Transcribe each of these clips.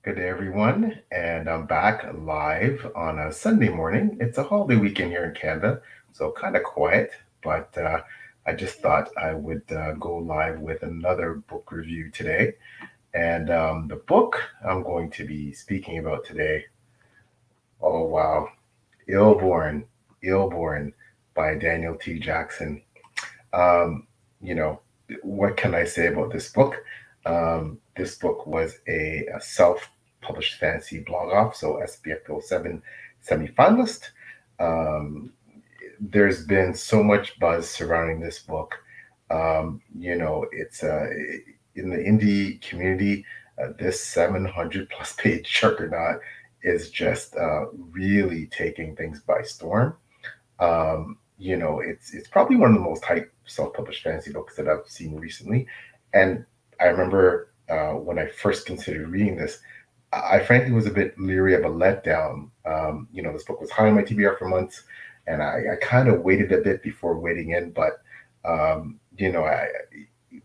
Good day, everyone, and I'm back live on a Sunday morning. It's a holiday weekend here in Canada, so kind of quiet, but I just thought I would go live with another book review today. And the book I'm going to be speaking about today, oh wow, Illborn, Illborn by Daniel T. Jackson. Um, you know, what can I say about this book? This book was a self-published fantasy blog off, so SPF 07 semi-finalist. Um, there's been so much buzz surrounding this book. It's in the indie community, this 700 plus page juggernaut is just really taking things by storm. It's probably one of the most hyped self-published fantasy books that I've seen recently. And I remember when I first considered reading this, I frankly was a bit leery of a letdown. This book was high on my TBR for months, and I kind of waited a bit before wading in. But um, you know, I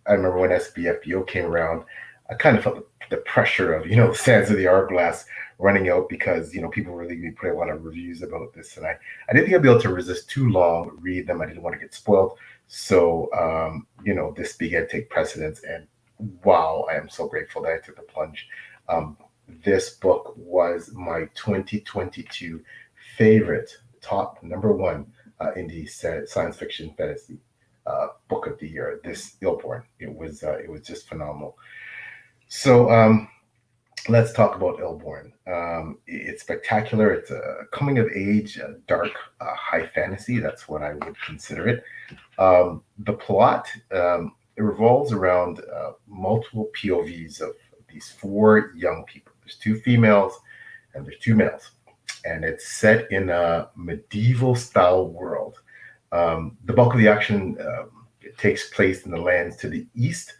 I remember when SBFBO came around, I kind of felt the pressure of the sands of the hourglass running out because people were really putting a lot of reviews about this, and I didn't think I'd be able to resist too long read them. I didn't want to get spoiled, so this began to take precedence, and wow, I am so grateful that I took the plunge. Um, this book was my 2022 favorite, top number one indie science fiction fantasy book of the year. This Illborn, it was just phenomenal. So let's talk about Illborn. It's spectacular. It's a coming of age, dark, high fantasy. That's what I would consider it. The plot it revolves around multiple POVs of these four young people. There's two females and there's two males, and it's set in a medieval style world. The bulk of the action it takes place in the lands to the east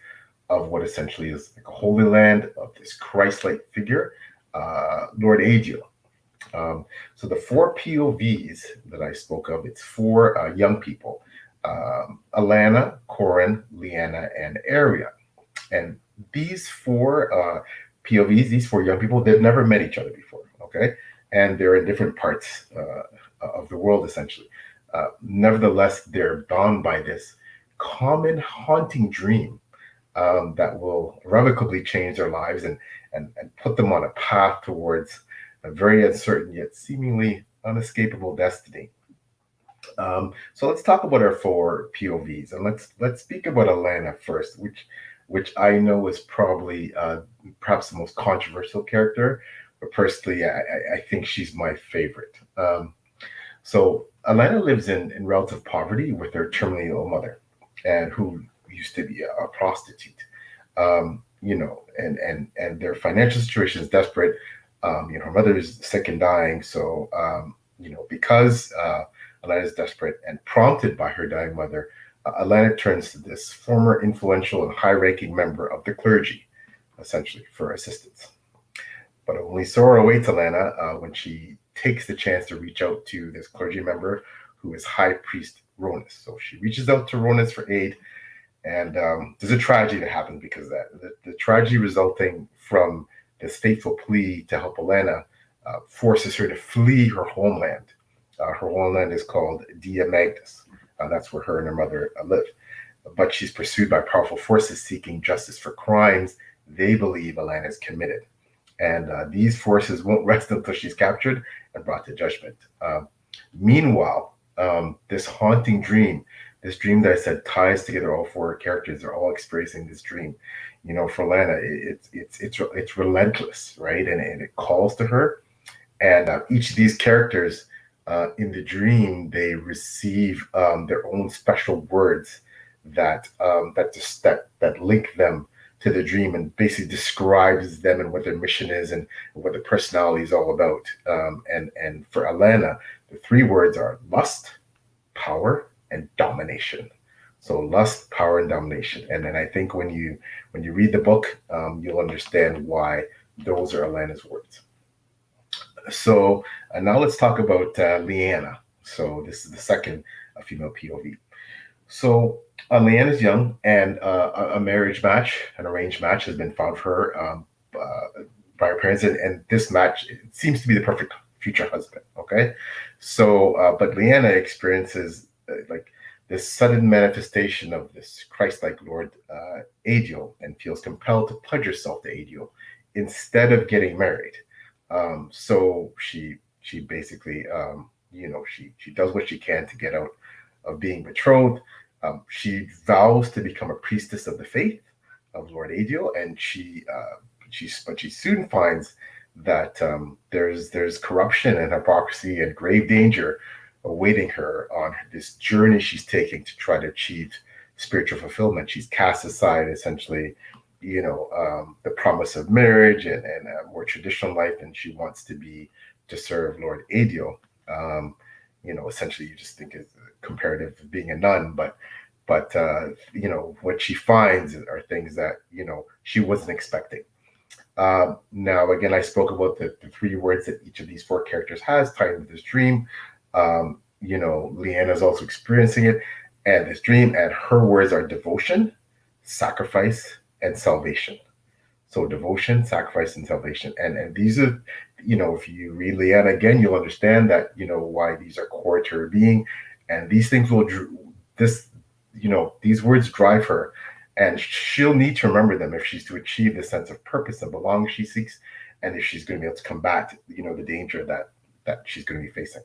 of what essentially is like a holy land of this Christ-like figure, Lord Aiduel. So the four POVs that I spoke of, it's four young people, Alana, Corin, Leanna, and Aria. And these four POVs, these four young people, they've never met each other before, okay? And they're in different parts of the world, essentially. Nevertheless, they're bound by this common haunting dream that will irrevocably change their lives and put them on a path towards a very uncertain yet seemingly unescapable destiny. So let's talk about our four POVs, and let's speak about Alana first, which I know is probably perhaps the most controversial character, but personally, I think she's my favorite. So Alana lives in relative poverty with her terminally ill mother, and who used to be a prostitute. And their financial situation is desperate. Her mother is sick and dying, so because Alana is desperate and prompted by her dying mother, Alana turns to this former influential and high-ranking member of the clergy, essentially, for assistance. But only sorrow awaits Alana when she takes the chance to reach out to this clergy member who is High Priest Ronus. So she reaches out to Ronus for aid, and there's a tragedy that happens because of that. The tragedy resulting from this fateful plea to help Alana forces her to flee her homeland. Her homeland is called Dia Magnus. That's where her and her mother live. But she's pursued by powerful forces seeking justice for crimes they believe Alana has committed. And these forces won't rest until she's captured and brought to judgment. Meanwhile, this haunting dream, this dream that I said ties together all four characters, they're all experiencing this dream. For Lana, it's relentless, right? And it calls to her. And each of these characters in the dream, they receive their own special words that link them to the dream and basically describes them and what their mission is and what their personality is all about. And for Alana, the three words are lust, power, and domination. So lust, power, and domination. And then I think when you read the book, you'll understand why those are Alana's words. So now let's talk about Leanna. So this is the second female POV. So Leanne is young, and a marriage match, an arranged match, has been found for her by her parents, and this match, it seems to be the perfect future husband. Okay, so but Leanna experiences like this sudden manifestation of this Christ-like Lord Aiduel, and feels compelled to pledge herself to Aiduel instead of getting married. So she basically she does what she can to get out of being betrothed. She vows to become a priestess of the faith of Lord Aiduel, and she soon finds that there's corruption and hypocrisy and grave danger awaiting her on this journey she's taking to try to achieve spiritual fulfillment. She's cast aside essentially, the promise of marriage and a more traditional life, and she wants to serve Lord Aiduel. Essentially, you just think it's comparative of being a nun, but what she finds are things that she wasn't expecting. Now, again, I spoke about the three words that each of these four characters has tied into this dream. Leanna's also experiencing it, and this dream, and her words are devotion, sacrifice, and salvation. So devotion, sacrifice, and salvation. And these are, if you read Leanna again, you'll understand that, why these are core to her being. And these things these words drive her, and she'll need to remember them if she's to achieve the sense of purpose and belonging she seeks, and if she's going to be able to combat, the danger that she's going to be facing.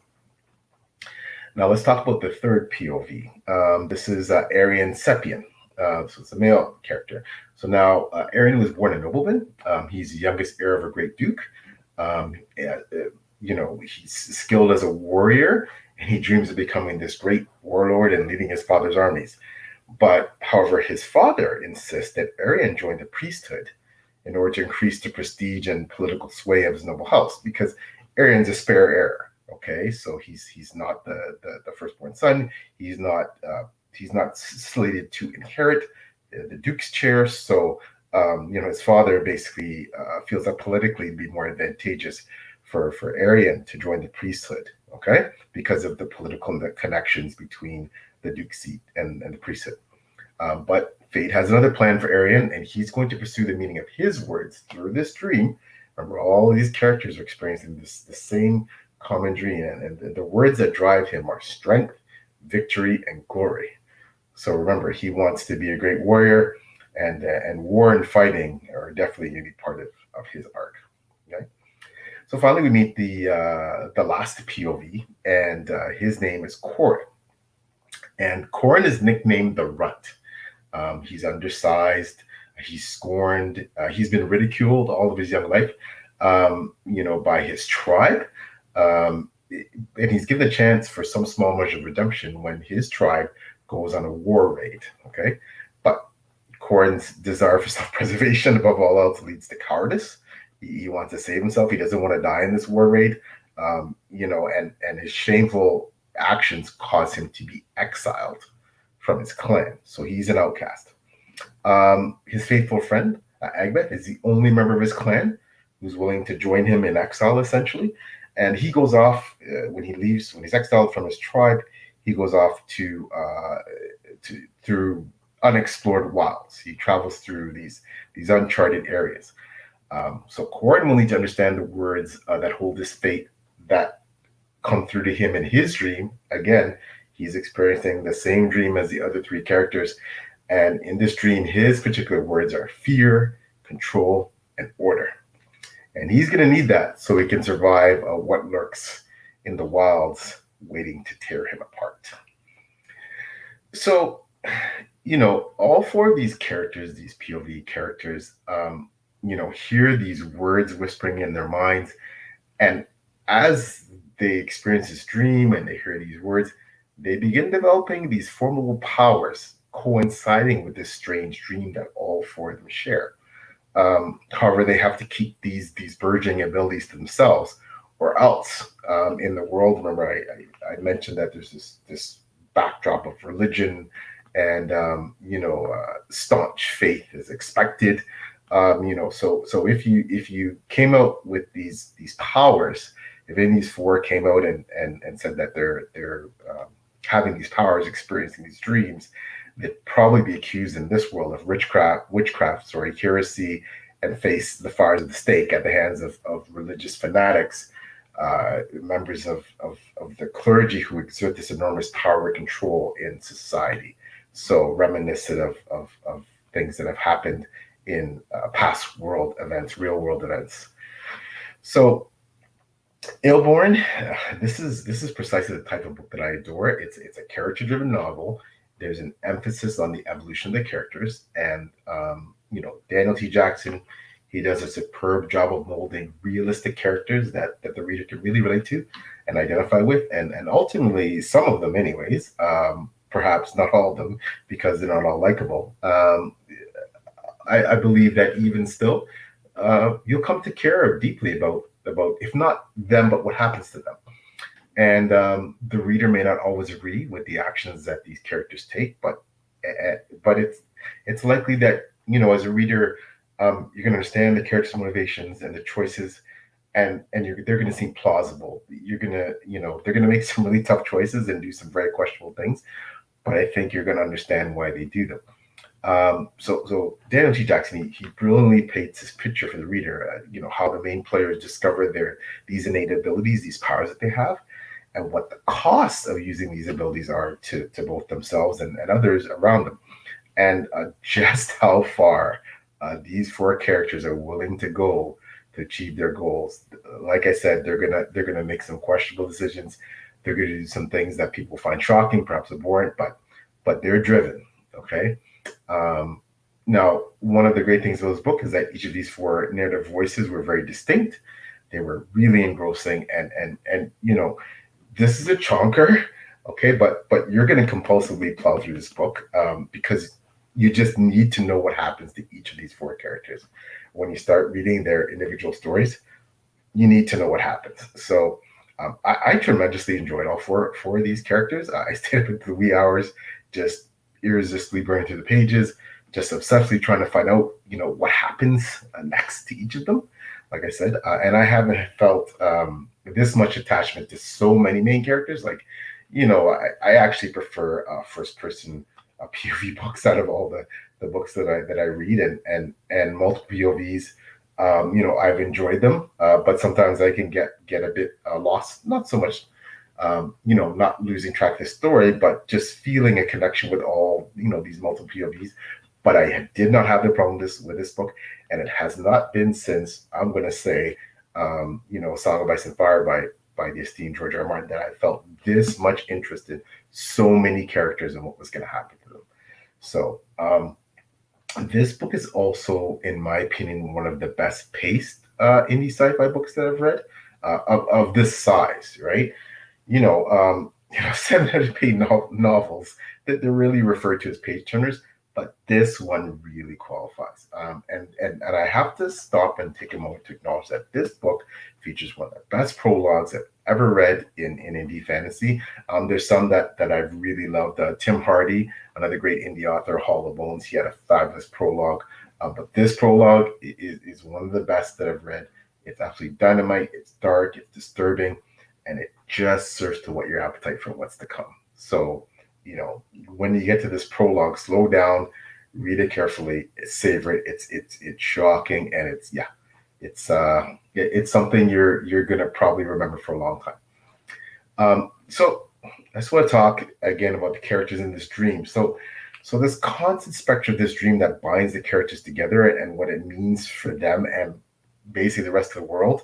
Now let's talk about the third POV. This is Arian Sepian. So it's a male character. So now Arian was born a nobleman. He's the youngest heir of a great duke. He's skilled as a warrior, and he dreams of becoming this great warlord and leading his father's armies. But however, his father insists that Arian join the priesthood in order to increase the prestige and political sway of his noble house, because Arian's a spare heir. Okay, so he's not the firstborn son. He's not slated to inherit the duke's chair. So his father basically feels that politically it'd be more advantageous for Arian to join the priesthood. Okay, because of the political connections between the duke's seat and the priesthood. But fate has another plan for Arian, and he's going to pursue the meaning of his words through this dream. Remember, all of these characters are experiencing the same common dream, and the words that drive him are strength, victory, and glory. So remember, he wants to be a great warrior, and war and fighting are definitely going to be part of his arc. Okay. So finally, we meet the last POV, and his name is Corin. And Corin is nicknamed the Runt. He's undersized. He's scorned. He's been ridiculed all of his young life, by his tribe. And he's given a chance for some small measure of redemption when his tribe goes on a war raid. Okay, but Corin's desire for self-preservation above all else leads to cowardice. He wants to save himself. He doesn't want to die in this war raid. And his shameful actions cause him to be exiled from his clan. So he's an outcast. His faithful friend, Agbeth, is the only member of his clan who's willing to join him in exile, essentially. And he goes off when he's exiled from his tribe. He goes off through unexplored wilds. He travels through these uncharted areas. So Corin will need to understand the words that hold this fate that come through to him in his dream. Again, he's experiencing the same dream as the other three characters. And in this dream, his particular words are fear, control, and order. And he's going to need that so he can survive what lurks in the wilds waiting to tear him apart. So, all four of these characters, these POV characters, hear these words whispering in their minds. And as they experience this dream and they hear these words, they begin developing these formidable powers coinciding with this strange dream that all four of them share. However, they have to keep these burgeoning abilities to themselves, or else in the world, remember I mentioned that there's this backdrop of religion and staunch faith is expected. So if you came out with these powers, if any of these four came out and said that they're having these powers, experiencing these dreams, they'd probably be accused in this world of witchcraft, heresy, and face the fires of the stake at the hands of religious fanatics, members of the clergy who exert this enormous power and control in society. So reminiscent of things that have happened in past world events, real world events. So Illborn, this is precisely the type of book that I adore. It's a character-driven novel. There's an emphasis on the evolution of the characters, and Daniel T. Jackson, he does a superb job of molding realistic characters that the reader can really relate to and identify with, and ultimately some of them, anyways. Perhaps not all of them, because they're not all likable. I believe that even still, you'll come to care deeply about if not them, but what happens to them. And the reader may not always agree with the actions that these characters take, but it's likely that as a reader, you're going to understand the characters' motivations and the choices, and they're going to seem plausible. You're going to they're going to make some really tough choices and do some very questionable things, but I think you're going to understand why they do them. So Daniel T. Jackson, he brilliantly paints this picture for the reader, how the main players discover these innate abilities, these powers that they have, and what the costs of using these abilities are to both themselves and others around them, and just how far these four characters are willing to go to achieve their goals. Like I said, they're gonna make some questionable decisions. They're gonna do some things that people find shocking, perhaps abhorrent, but they're driven. Okay. Now, one of the great things of this book is that each of these four narrative voices were very distinct. They were really engrossing, and this is a chonker, okay, but you're going to compulsively plow through this book because you just need to know what happens to each of these four characters. When you start reading their individual stories, you need to know what happens. So I tremendously enjoyed all four of these characters. I stayed up into the wee hours, just irresistibly burning through the pages, just obsessively trying to find out, what happens next to each of them. Like I said, and I haven't felt this much attachment to so many main characters. Like, I actually prefer first-person POV books out of all the books that I read, and multiple POVs. I've enjoyed them, but sometimes I can get a bit lost. Not so much. Not losing track of the story, but just feeling a connection with all, these multiple POVs. But I did not have the problem with this book, and it has not been since, I'm going to say, Song of Ice and Fire by the esteemed George R. R. Martin, that I felt this much interest in so many characters and what was going to happen to them. So this book is also, in my opinion, one of the best paced indie sci-fi books that I've read of this size, right? 700-page novels that they're really referred to as page turners, but this one really qualifies. And I have to stop and take a moment to acknowledge that this book features one of the best prologues I've ever read in indie fantasy. There's some that I've really loved. Tim Hardy, another great indie author, Hall of Bones, he had a fabulous prologue. But this prologue is one of the best that I've read. It's absolutely dynamite. It's dark. It's disturbing. And it just serves to whet your appetite for what's to come. So, when you get to this prologue, slow down, read it carefully, savor it. It's shocking, and it's something you're gonna probably remember for a long time. So I just want to talk again about the characters in this dream. So this constant specter of this dream that binds the characters together and what it means for them and basically the rest of the world.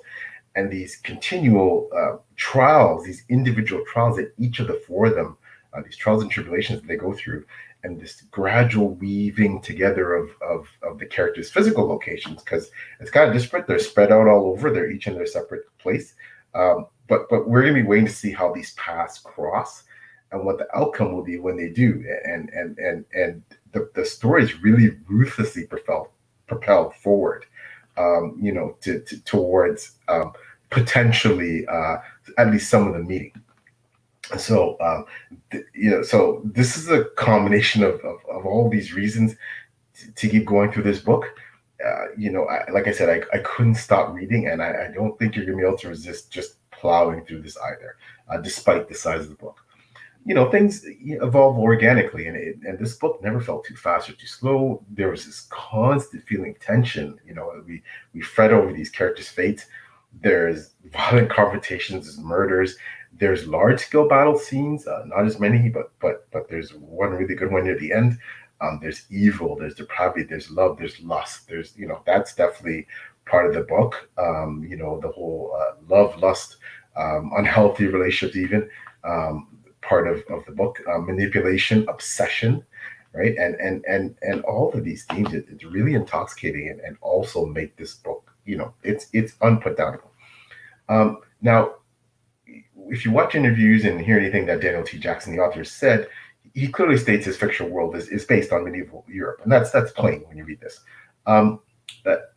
And these continual trials, these individual trials that each of the four of them, these trials and tribulations that they go through, and this gradual weaving together of the characters' physical locations, because it's kind of disparate. They're spread out all over. They're each in their separate place. But we're going to be waiting to see how these paths cross and what the outcome will be when they do. And the story is really ruthlessly propelled forward. Towards potentially at least some of the meeting. So, so this is a combination of all these reasons to keep going through this book. Like I said, I couldn't stop reading, and I don't think you're going to be able to resist just plowing through this either, despite the size of the book. things evolve organically, and this book never felt too fast or too slow. There was this constant feeling of tension. We fret over these characters' fates. There's violent confrontations, there's murders, there's large scale battle scenes. Not as many, but there's one really good one near the end. There's evil, there's depravity, there's love, there's lust. There's that's definitely part of the book. The whole love, lust, unhealthy relationships, even. Part of the book, manipulation, obsession, right? And all of these themes, it's really intoxicating, and also make this book, it's unputdownable. Now, if you watch interviews and hear anything that Daniel T. Jackson, the author, said, he clearly states his fictional world is based on medieval Europe, and that's plain when you read this.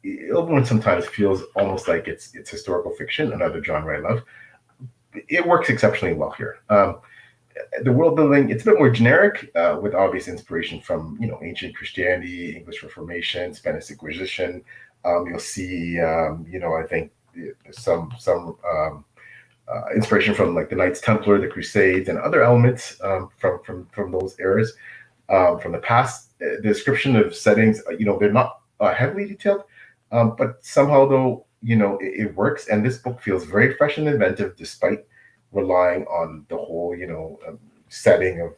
Illborn sometimes feels almost like it's historical fiction, another genre I love. It works exceptionally well here. The world building, it's a bit more generic, with obvious inspiration from ancient Christianity, English Reformation, Spanish Inquisition. You'll see I think some inspiration from like the Knights Templar, the Crusades, and other elements from those eras, from the past. The description of settings, they're not heavily detailed, but somehow though it works, and this book feels very fresh and inventive despite relying on the whole setting of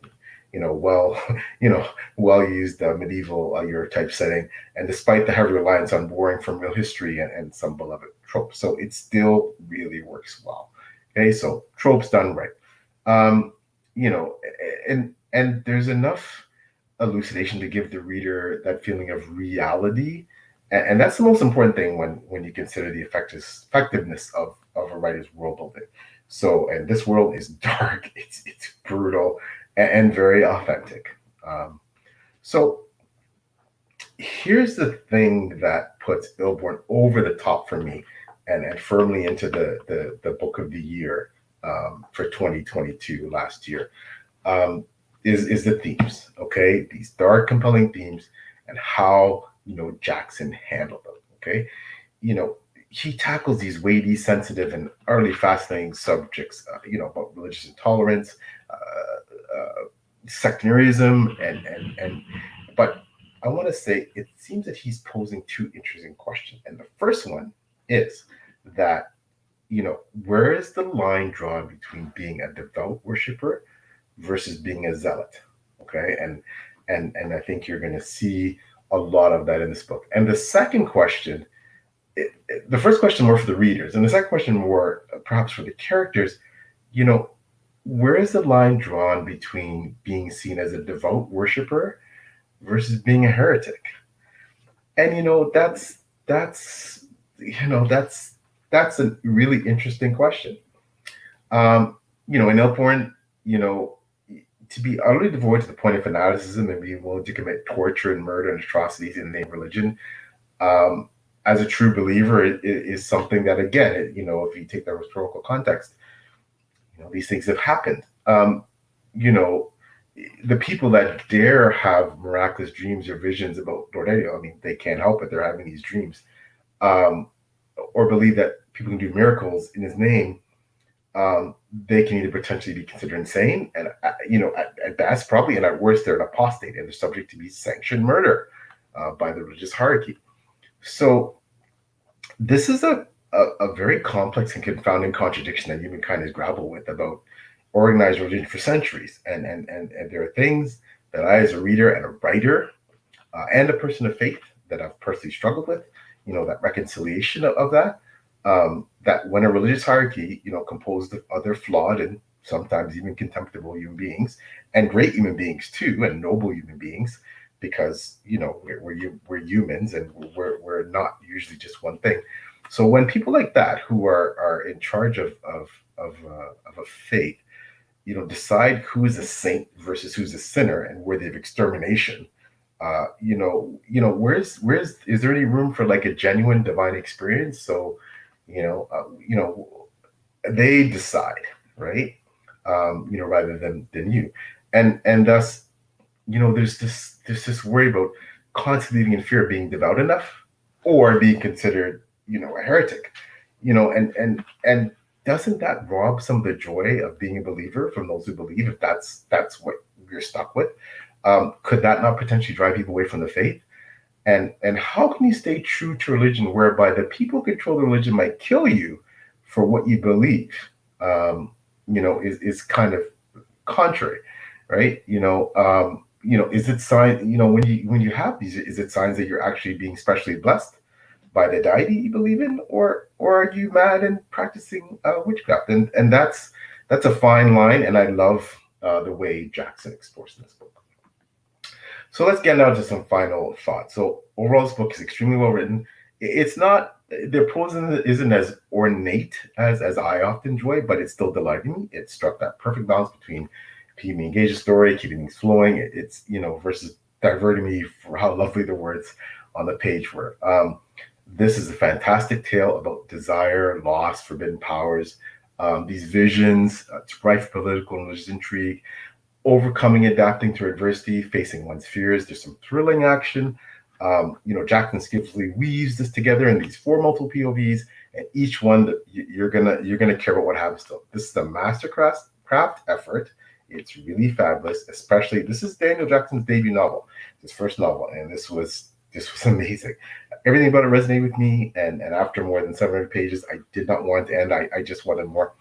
well used medieval Europe type setting, and despite the heavy reliance on borrowing from real history and some beloved tropes, so it still really works well. Okay, so tropes done right. And there's enough elucidation to give the reader that feeling of reality, and that's the most important thing when you consider the effectiveness of a writer's world building. So, and this world is dark, it's brutal, and very authentic. So here's the thing that puts Illborn over the top for me, and firmly into the book of the year for 2022 last year, is the themes. Okay, these dark, compelling themes, and how Jackson handled them. Okay, he tackles these weighty, sensitive, and utterly fascinating subjects, about religious intolerance, sectarianism, but I want to say it seems that he's posing two interesting questions. And the first one is that, where is the line drawn between being a devout worshiper versus being a zealot? Okay, and I think you're going to see a lot of that in this book. And the second question, the first question more for the readers, and the second question more perhaps for the characters, where is the line drawn between being seen as a devout worshiper versus being a heretic? And that's a really interesting question. In Illborn, to be utterly devoid to the point of fanaticism and being willing to commit torture and murder and atrocities in the name of religion, as a true believer, it is something that, again, if you take the historical context, these things have happened. The people that dare have miraculous dreams or visions about Lord Aiduel, they can't help it. They're having these dreams, or believe that people can do miracles in his name. They can either potentially be considered insane, and at best probably, and at worst they're an apostate, and they're subject to be sanctioned murder by the religious hierarchy. So this is a very complex and confounding contradiction that humankind has grappled with about organized religion for centuries, and there are things that I, as a reader and a writer, and a person of faith, that I've personally struggled with. That reconciliation of that. That when a religious hierarchy, composed of other flawed and sometimes even contemptible human beings, and great human beings too, and noble human beings, because we're humans, and we're not usually just one thing. So when people like that, who are in charge of a faith, decide who is a saint versus who's a sinner and worthy of extermination, where's is there any room for like a genuine divine experience? So they decide, right? Rather than you, and thus, there's this worry about constantly living in fear of being devout enough or being considered, a heretic, and doesn't that rob some of the joy of being a believer from those who believe, if that's what you're stuck with? Could that not potentially drive people away from the faith? And how can you stay true to religion whereby the people who control the religion might kill you for what you believe? Is kind of contrary, right? Is it sign? When you have these, is it signs that you're actually being specially blessed by the deity you believe in, or are you mad and practicing witchcraft? And that's a fine line, and I love the way Jackson explores in this book. So let's get now to some final thoughts. So overall, this book is extremely well written. It's not, the prose isn't as ornate as I often enjoy, but it's still delighting me. It struck that perfect balance between keeping me engaged in the story, keeping things flowing. It's versus diverting me for how lovely the words on the page were. This is a fantastic tale about desire, loss, forbidden powers, these visions, it's rife political and religious intrigue, overcoming, adapting to adversity, facing one's fears. There's some thrilling action. Jackson skillfully weaves this together in these 4 multiple POVs, and each one that you're gonna care about what happens to them. This is a mastercraft effort. It's really fabulous. Especially, this is Daniel Jackson's debut novel, his first novel, and this was amazing. Everything about it resonated with me, and after more than 700 pages, I did not want to end. I just wanted more.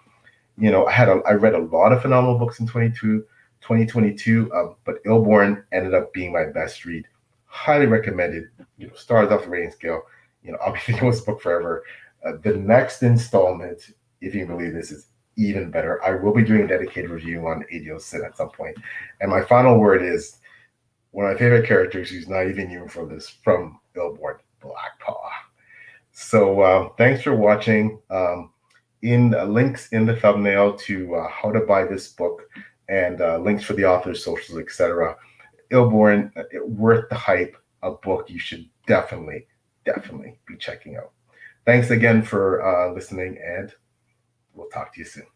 I read a lot of phenomenal books in 2022, but Illborn ended up being my best read. Highly recommended. Stars off the rating scale. I'll be thinking about this book forever. The next installment, if you can believe this, is even better. I will be doing a dedicated review on Aiduel at some point. And my final word is one of my favorite characters who's not even human from Illborn, Blackpaw. So thanks for watching. In links in the thumbnail to how to buy this book, and links for the author's socials, etc. Illborn, worth the hype, a book you should definitely be checking out. Thanks again for listening, and we'll talk to you soon.